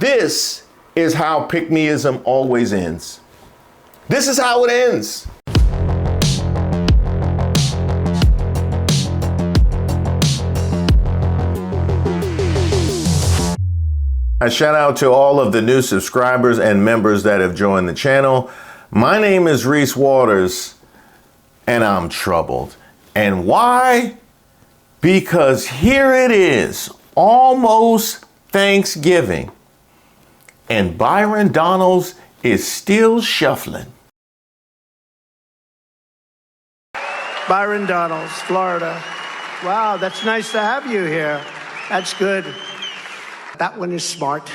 This is how pick-meism always ends. This is how it ends. A shout out to all of the new subscribers and members that have joined the channel. My name is Reese Waters, and I'm troubled. And why? Because here it is, almost Thanksgiving, and Byron Donalds is still shuffling. Byron Donalds, Florida. Wow, that's nice to have you here. That's good. That one is smart.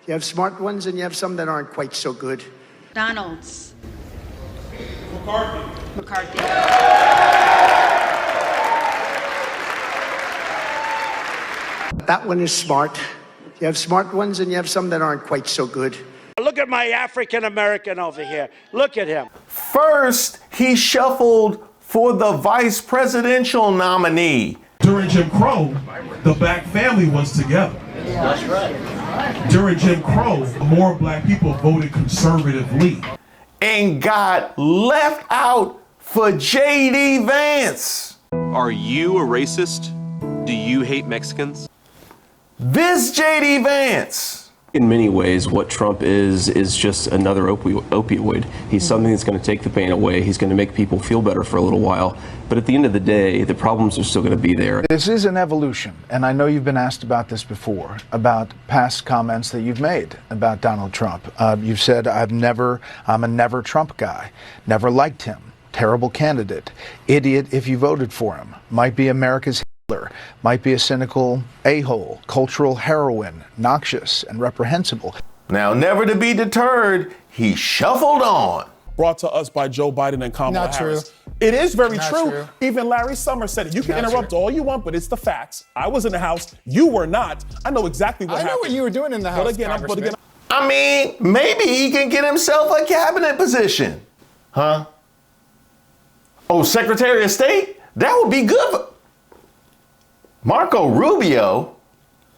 You have smart ones and you have some that aren't quite so good. Donalds. McCarthy. That one is smart. You have smart ones and you have some that aren't quite so good. Look at my African American over here. Look at him. First, he shuffled for the vice presidential nominee. During Jim Crow, the black family was together. That's right. During Jim Crow, more black people voted conservatively. And got left out for JD Vance. Are you a racist? Do you hate Mexicans? This JD Vance. In many ways, what Trump is just another opioid. He's something that's going to take the pain away. He's going to make people feel better for a little while. But at the end of the day, the problems are still going to be there. This is an evolution, and I know you've been asked about this before, about past comments that you've made about Donald Trump. You've said, I'm a never Trump guy, never liked him, terrible candidate, idiot if you voted for him, might be America's Hitler, might be a cynical a-hole, cultural heroine, noxious and reprehensible. Now, never to be deterred, he shuffled on. Brought to us by Joe Biden and Kamala Harris. True. It is very Not true. true. Even Larry Summers said it. You can Not interrupt true. all you want, but it's the facts. I was in the House. You were not. I know exactly what happened. I know what you were doing in the House, But again, Congressman. I mean, maybe he can get himself a cabinet position. Huh? Oh, Secretary of State? That would be good. Marco Rubio?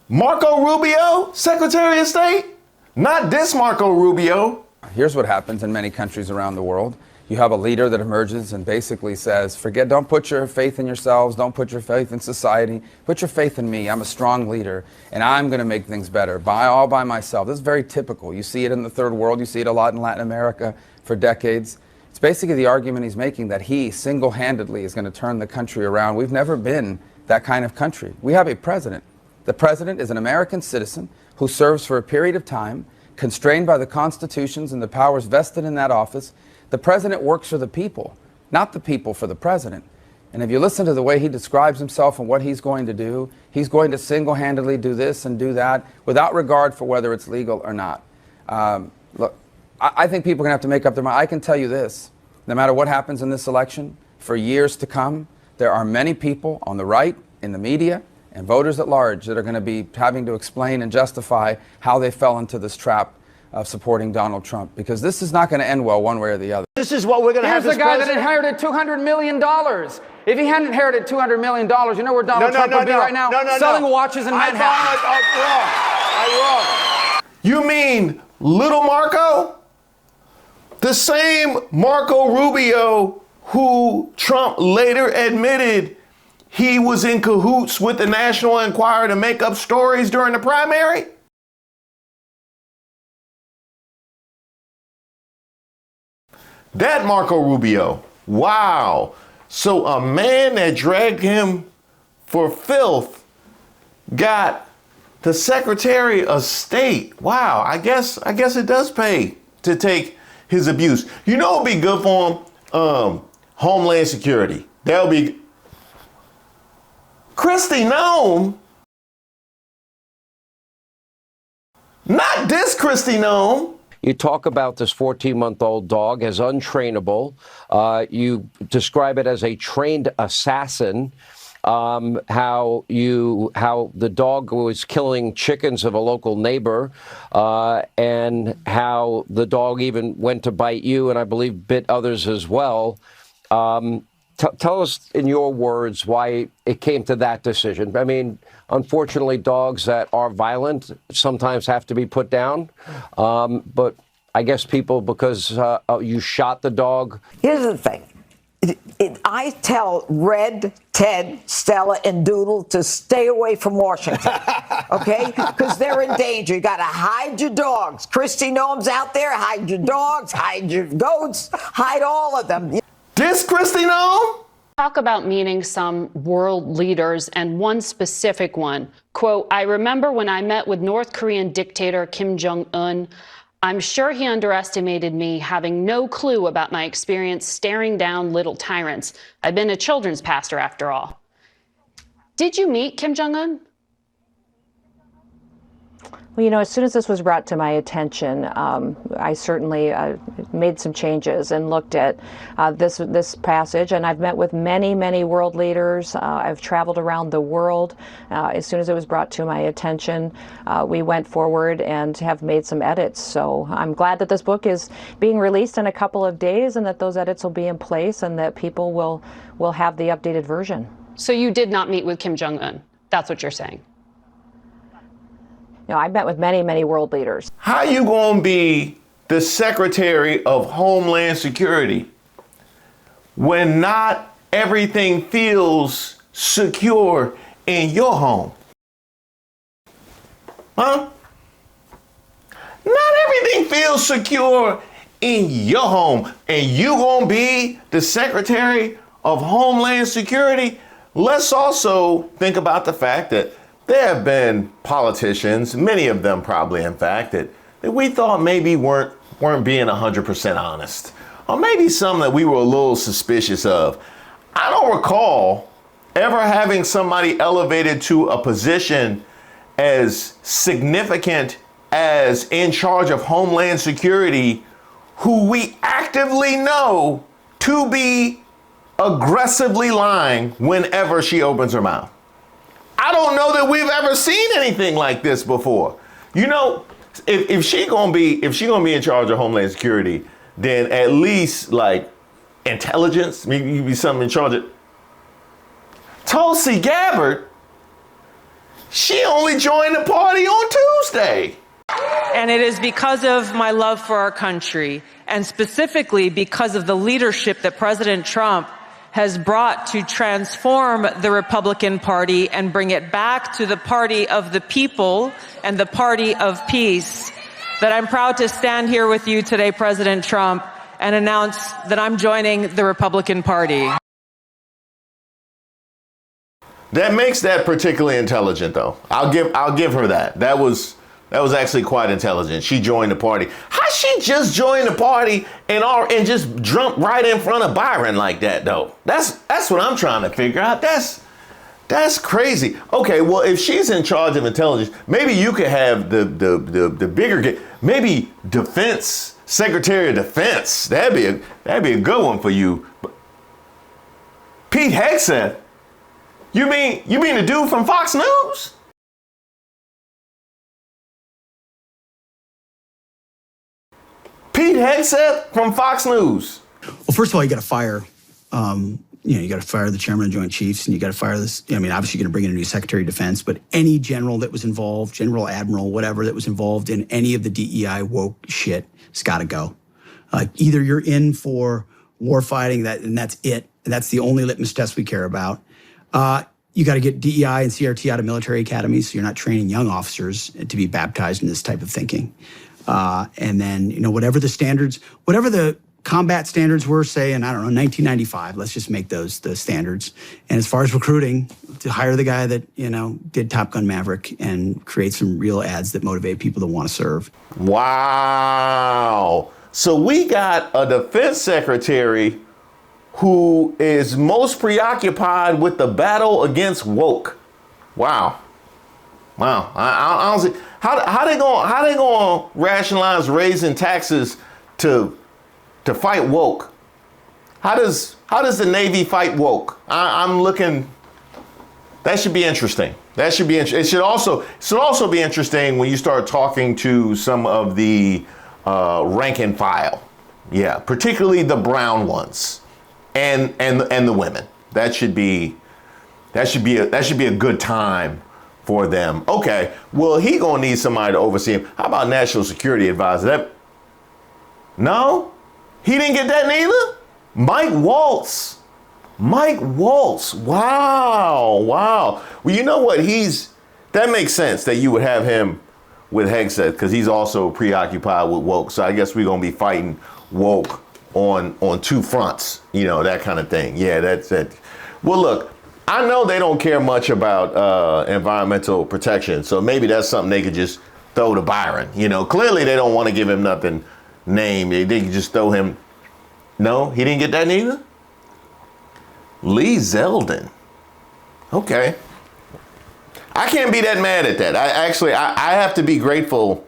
Marco Rubio? Secretary of State? Not this Marco Rubio. Here's what happens in many countries around the world. You have a leader that emerges and basically says, don't put your faith in yourselves, don't put your faith in society, put your faith in me. I'm a strong leader, and I'm going to make things better all by myself. This is very typical. You see it in the third world. You see it a lot in Latin America for decades. It's basically the argument he's making that he single-handedly is going to turn the country around. We've never been that kind of country. We have a president. The president is an American citizen who serves for a period of time, constrained by the constitutions and the powers vested in that office. The president works for the people, not the people for the president. And if you listen to the way he describes himself and what he's going to do, he's going to single-handedly do this and do that without regard for whether it's legal or not. Look, I think people are going to have to make up their mind. I can tell you this, no matter what happens in this election, for years to come, there are many people on the right, in the media, and voters at large that are going to be having to explain and justify how they fell into this trap of supporting Donald Trump, because this is not going to end well one way or the other. This is what we're going to have. Here's the guy that inherited $200 million. If he hadn't inherited $200 million, you know where Donald Trump would be right now? Selling watches in Manhattan. I'm wrong. You mean little Marco? The same Marco Rubio who Trump later admitted he was in cahoots with the National Enquirer to make up stories during the primary? That Marco Rubio. Wow. So a man that dragged him for filth got the Secretary of State. Wow. I guess it does pay to take his abuse. You know what would be good for him? Homeland Security. That'll be Kristi Noem. Not this Kristi Noem. You talk about this 14-month-old dog as untrainable. You describe it as a trained assassin. How the dog was killing chickens of a local neighbor, and how the dog even went to bite you, and I believe bit others as well. Tell us in your words why it came to that decision. I mean, unfortunately, dogs that are violent sometimes have to be put down. But I guess people, because you shot the dog. Here's the thing. I tell Red, Ted, Stella, and Doodle to stay away from Washington, okay? Because they're in danger. You got to hide your dogs. Kristi Noem's out there. Hide your dogs, hide your goats, hide all of them. This Kristi Noem? Talk about meeting some world leaders, and one specific one. Quote, I remember when I met with North Korean dictator Kim Jong-un, I'm sure he underestimated me, having no clue about my experience staring down little tyrants. I've been a children's pastor after all. Did you meet Kim Jong-un? Well, you know, as soon as this was brought to my attention, I certainly made some changes and looked at this passage. And I've met with many, many world leaders. I've traveled around the world. As soon as it was brought to my attention, we went forward and have made some edits. So I'm glad that this book is being released in a couple of days, and that those edits will be in place, and that people will have the updated version. So you did not meet with Kim Jong-un. That's what you're saying. You know, I've met with many, many world leaders. How you gonna be the Secretary of Homeland Security when not everything feels secure in your home? Huh? Not everything feels secure in your home, and you gonna be the Secretary of Homeland Security? Let's also think about the fact that there have been politicians, many of them probably, in fact, that we thought maybe weren't being 100% honest, or maybe some that we were a little suspicious of. I don't recall ever having somebody elevated to a position as significant as in charge of Homeland Security who we actively know to be aggressively lying whenever she opens her mouth. I don't know that we've ever seen anything like this before. You know, if she gonna be in charge of Homeland Security, then at least like intelligence, maybe you be something in charge of. Tulsi Gabbard, she only joined the party on Tuesday. And it is because of my love for our country, and specifically because of the leadership that President Trump has brought to transform the Republican Party and bring it back to the party of the people and the party of peace, that I'm proud to stand here with you today, President Trump, and announce that I'm joining the Republican Party. That makes that particularly intelligent, though. I'll give her that. That was actually quite intelligent. She joined the party. How she just joined the party and just jumped right in front of Byron like that, though? That's what I'm trying to figure out. That's crazy. Okay, well, if she's in charge of intelligence, maybe you could have the bigger, maybe defense, Secretary of Defense. That'd be a good one for you. Pete Hegseth. You mean the dude from Fox News? Pete Hegseth from Fox News. Well, first of all, you got to fire, you got to fire the chairman of the Joint Chiefs, and you got to fire this. I mean, obviously, you're going to bring in a new Secretary of Defense, but any general that was involved, general, admiral, whatever that was involved in any of the DEI woke shit, has got to go. Either you're in for war fighting, and that's it. And that's the only litmus test we care about. You got to get DEI and CRT out of military academies, so you're not training young officers to be baptized in this type of thinking. And then, whatever the standards, whatever the combat standards were, say, in, I don't know, 1995, let's just make those the standards. And as far as recruiting, to hire the guy that, did Top Gun Maverick and create some real ads that motivate people to want to serve. Wow. So we got a defense secretary who is most preoccupied with the battle against woke. Wow. I honestly, how they gonna rationalize raising taxes to fight woke? How does the Navy fight woke? I'm looking. That should be interesting. It should also be interesting when you start talking to some of the rank and file. Yeah, particularly the brown ones. and the women. That should be a good time for them. Okay, well, he gonna need somebody to oversee him. How about national security advisor? No, he didn't get that neither. Mike Waltz. Wow. Well, you know what? That makes sense that you would have him with Hegseth, because he's also preoccupied with woke. So I guess we're gonna be fighting woke on two fronts, that kind of thing. Yeah, that's it. Well, look, I know they don't care much about environmental protection, so maybe that's something they could just throw to Byron. Clearly they don't want to give him nothing named. They could just throw him. No, he didn't get that neither? Lee Zeldin. Okay. I can't be that mad at that. I have to be grateful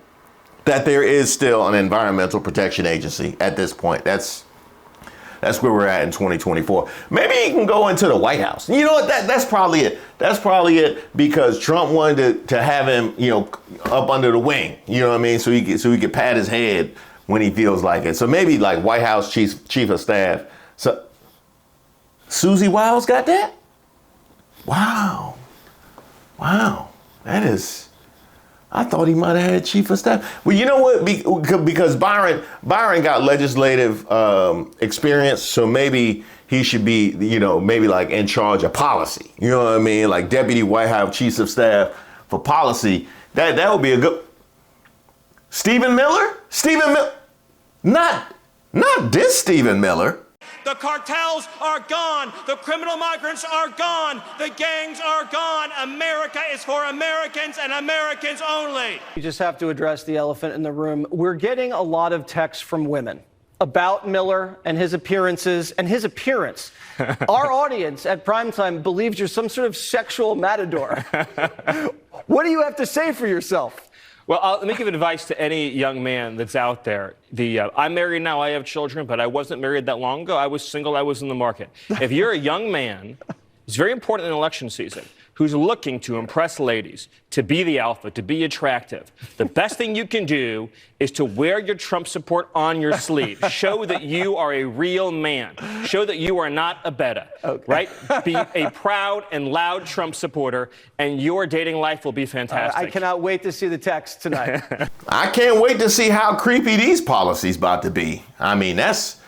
that there is still an environmental protection agency at this point. That's where we're at in 2024. Maybe he can go into the White House. You know what? That's probably it. That's probably it, because Trump wanted to have him, up under the wing. You know what I mean? So he could pat his head when he feels like it. So maybe like White House chief of staff. So Susie Wiles got that? Wow. That is. I thought he might have had chief of staff. Well, you know what? Because Byron got legislative experience, so maybe he should be, maybe like in charge of policy. You know what I mean? Like deputy White House chief of staff for policy. That would be a good. Stephen Miller? Not this Stephen Miller. The cartels are gone. The criminal migrants are gone. The gangs are gone. America is for Americans and Americans only. You just have to address the elephant in the room. We're getting a lot of texts from women about Miller and his appearances and his appearance. Our audience at primetime believes you're some sort of sexual matador. What do you have to say for yourself? Well, let me give advice to any young man that's out there. I'm married now, I have children, but I wasn't married that long ago. I was single, I was in the market. If you're a young man, it's very important in election season, who's looking to impress ladies, to be the alpha, to be attractive. The best thing you can do is to wear your Trump support on your sleeve. Show that you are a real man. Show that you are not a beta, right? Be a proud and loud Trump supporter, and your dating life will be fantastic. I cannot wait to see the text tonight. I can't wait to see how creepy these policies about to be. I mean, that's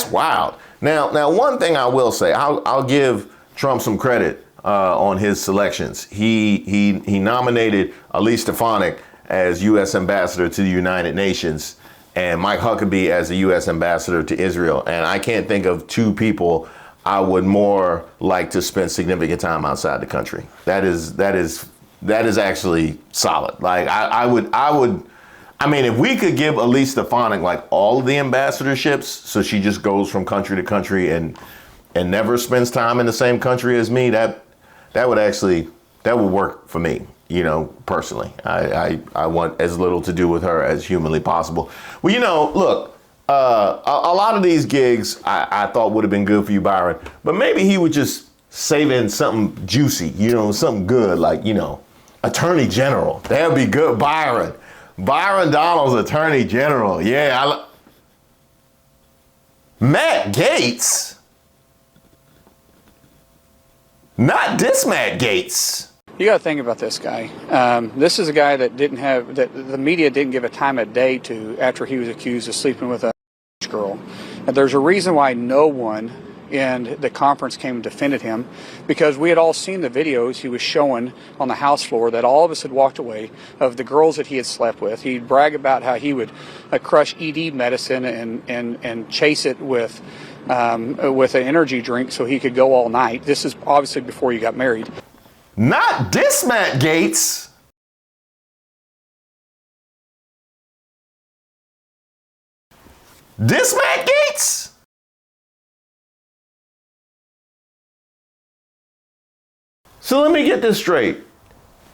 wild. Now, one thing I will say, I'll give Trump some credit on his selections. He nominated Elise Stefanik as U.S. Ambassador to the United Nations and Mike Huckabee as the U.S. Ambassador to Israel. And I can't think of two people I would more like to spend significant time outside the country. That is actually solid. Like I mean, if we could give Elise Stefanik like all of the ambassadorships, so she just goes from country to country and never spends time in the same country as me, that would work for me, personally. I want as little to do with her as humanly possible. Well, look, a lot of these gigs I thought would have been good for you, Byron, but maybe he would just save in something juicy, something good, like, Attorney General. That would be good, Byron. Byron Donalds, Attorney General. Yeah. Matt Gaetz. Not this Matt Gaetz. You got to think about this guy. This is a guy that the media didn't give a time of day to after he was accused of sleeping with a girl. And there's a reason why no one in the conference came and defended him, because we had all seen the videos he was showing on the House floor that all of us had walked away of the girls that he had slept with. He'd brag about how he would crush ED medicine and chase it with an energy drink so he could go all night. This is obviously before you got married. Not this Matt Gaetz. This Matt Gaetz? So let me get this straight.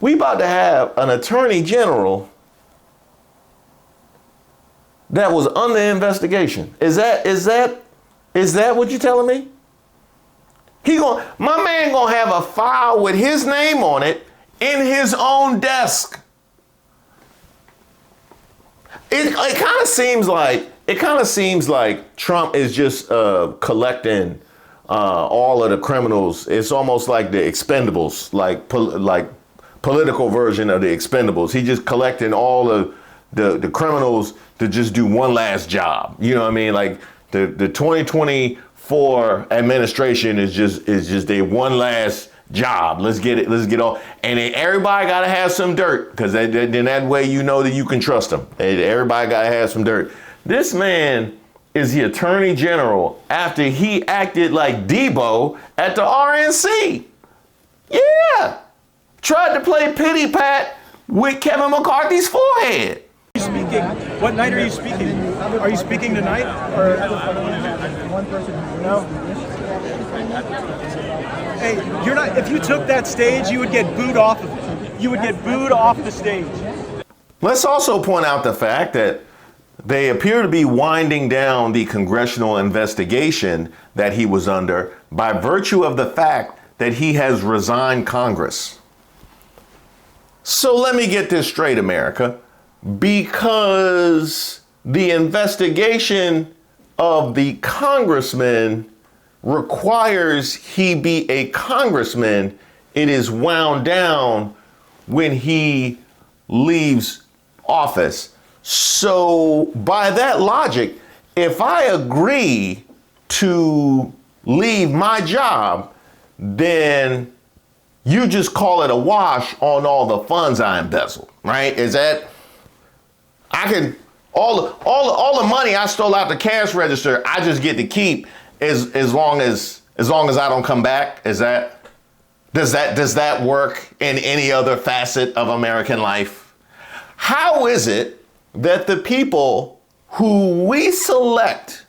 We about to have an attorney general that was under investigation. Is that what you're telling me? My man gonna have a file with his name on it in his own desk. It kind of seems like Trump is just collecting all of the criminals. It's almost like the Expendables, like political version of the Expendables. He just collecting all of the criminals to just do one last job. You know what I mean? Like the 2024 administration is just a one last job. Let's get all. And then everybody got to have some dirt, because then that way you know that you can trust them. Everybody got to have some dirt. This man is the Attorney General after he acted like Debo at the RNC. Yeah. Tried to play pity pat with Kevin McCarthy's forehead. Speaking. What night are you speaking? Are you speaking tonight? Or one person? No. Hey, you're not. If you took that stage, you would get booed off of it. You would get booed off the stage. Let's also point out the fact that they appear to be winding down the congressional investigation that he was under by virtue of the fact that he has resigned Congress. So let me get this straight, America. Because the investigation of the congressman requires he be a congressman, it is wound down when he leaves office. So by that logic, if I agree to leave my job, then you just call it a wash on all the funds I embezzled, right? Is that, I can, all the money I stole out the cash register, I just get to keep as long as I don't come back. Does that work in any other facet of American life? How is it that the people who we select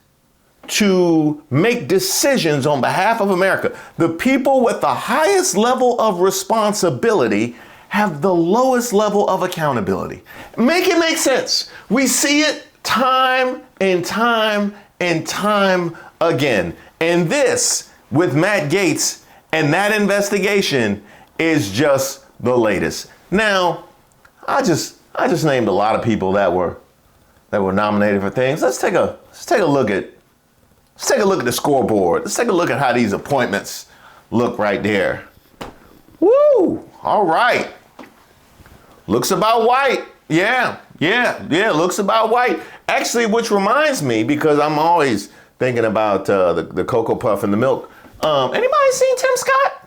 to make decisions on behalf of America, the people with the highest level of responsibility, have the lowest level of accountability? Make it make sense. We see it time and time and time again. And this, with Matt Gaetz and that investigation, is just the latest. Now, I just named a lot of people that were nominated for things. Let's take a look at the scoreboard. Let's take a look at how these appointments look right there. Woo! All right. Looks about white. Yeah. Looks about white. Actually, which reminds me, because I'm always thinking about the Cocoa Puff and the milk. Anybody seen Tim Scott?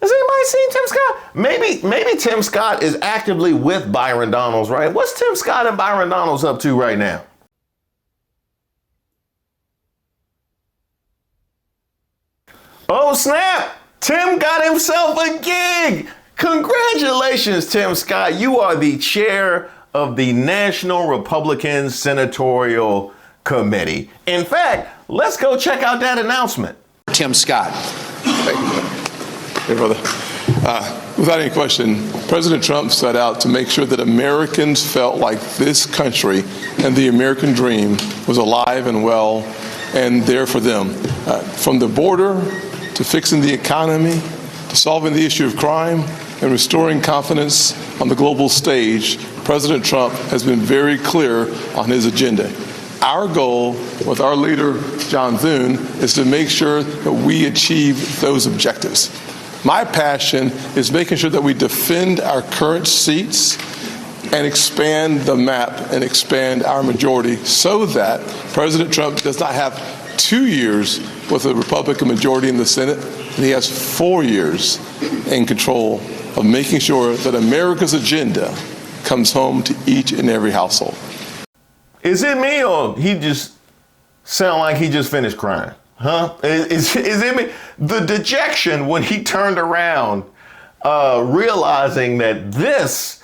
Has anybody seen Tim Scott? Maybe Tim Scott is actively with Byron Donalds, right? What's Tim Scott and Byron Donalds up to right now? Oh, snap! Tim got himself a gig! Congratulations, Tim Scott. You are the chair of the National Republican Senatorial Committee. In fact, let's go check out that announcement. Tim Scott. Hey, brother. Without any question, President Trump set out to make sure that Americans felt like this country and the American dream was alive and well and there for them. From the border to fixing the economy, to solving the issue of crime and restoring confidence on the global stage, President Trump has been very clear on his agenda. Our goal with our leader, John Thune, is to make sure that we achieve those objectives. My passion is making sure that we defend our current seats and expand the map and expand our majority so that President Trump does not have 2 years with a Republican majority in the Senate, and he has 4 years in control of making sure that America's agenda comes home to each and every household. Is it me, or he just sound like he just finished crying? Huh? Is it me? The dejection when he turned around, realizing that this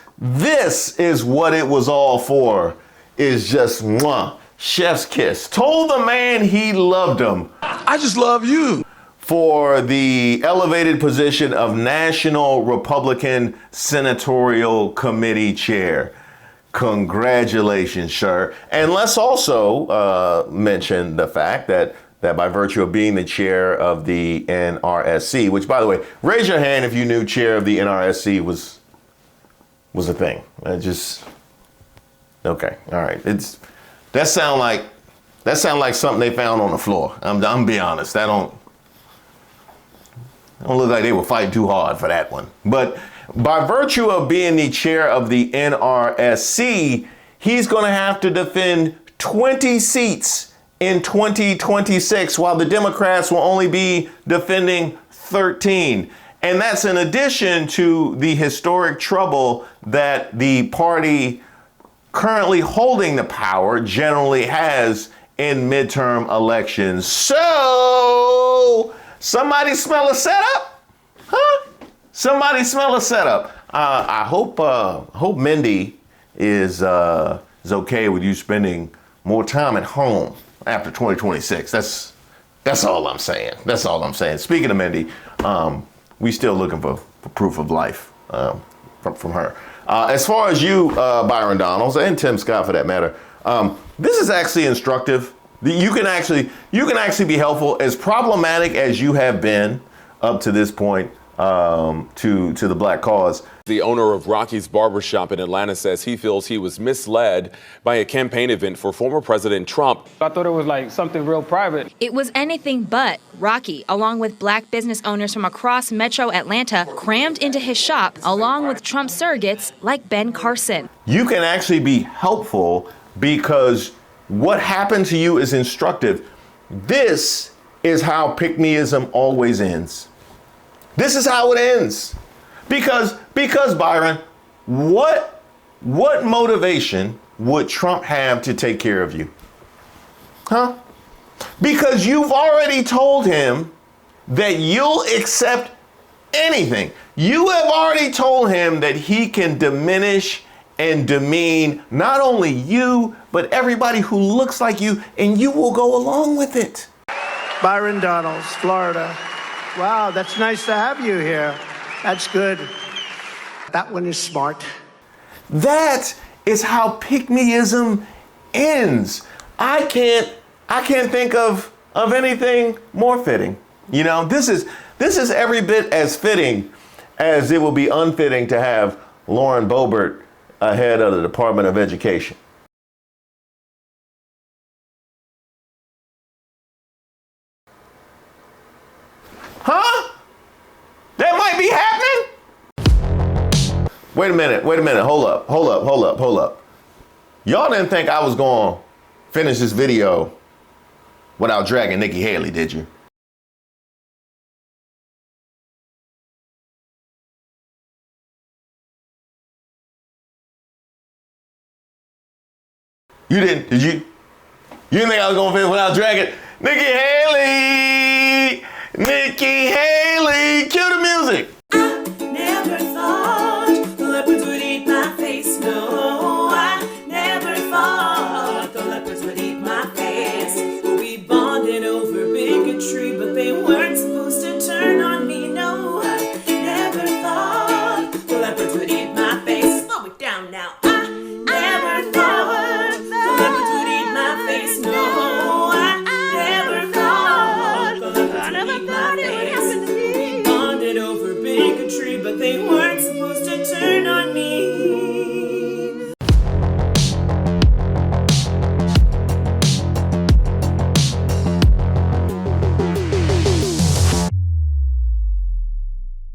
is what it was all for, is just mwah, chef's kiss. Told the man he loved him. I just love you. For the elevated position of National Republican Senatorial Committee Chair. Congratulations, sir. And let's also mention the fact that by virtue of being the chair of the NRSC, which, by the way, raise your hand if you knew chair of the NRSC was a thing. Okay, all right. That sound like That sounds like something they found on the floor. I'm be honest. That don't look like they were fighting too hard for that one. But by virtue of being the chair of the NRSC, he's going to have to defend 20 seats in 2026, while the Democrats will only be defending 13. And that's in addition to the historic trouble that the party currently holding the power generally has in midterm elections. So, somebody smell a setup? Huh? Somebody smell a setup. I hope Mindy is okay with you spending more time at home after 2026. That's all I'm saying. That's all I'm saying. Speaking of Mindy, we still looking for proof of life from her. As far as you, Byron Donalds, and Tim Scott for that matter, this is actually instructive. You can actually be helpful. As problematic as you have been up to this point to the black cause. The owner of Rocky's Barbershop in Atlanta says he feels he was misled by a campaign event for former President Trump. I thought it was like something real private. It was anything but. Rocky, along with black business owners from across metro Atlanta, crammed into his shop, along with Trump surrogates like Ben Carson. You can actually be helpful because what happened to you is instructive. This is how pick-meism always ends. This is how it ends. Because Byron, what motivation would Trump have to take care of you? Huh? Because you've already told him that you'll accept anything. You have already told him that he can diminish and demean not only you, but everybody who looks like you, and you will go along with it. Byron Donalds, Florida. Wow, that's nice to have you here. That's good. That one is smart. That is how pick-meism ends. I can't think of anything more fitting. You know, this is every bit as fitting as it will be unfitting to have Lauren Boebert ahead of the Department of Education. Huh? That might be happening? Wait a minute. Hold up. Y'all didn't think I was going to finish this video without dragging Nikki Haley, did you? You didn't, did you? You didn't think I was going to finish without dragging Nikki Haley? Nikki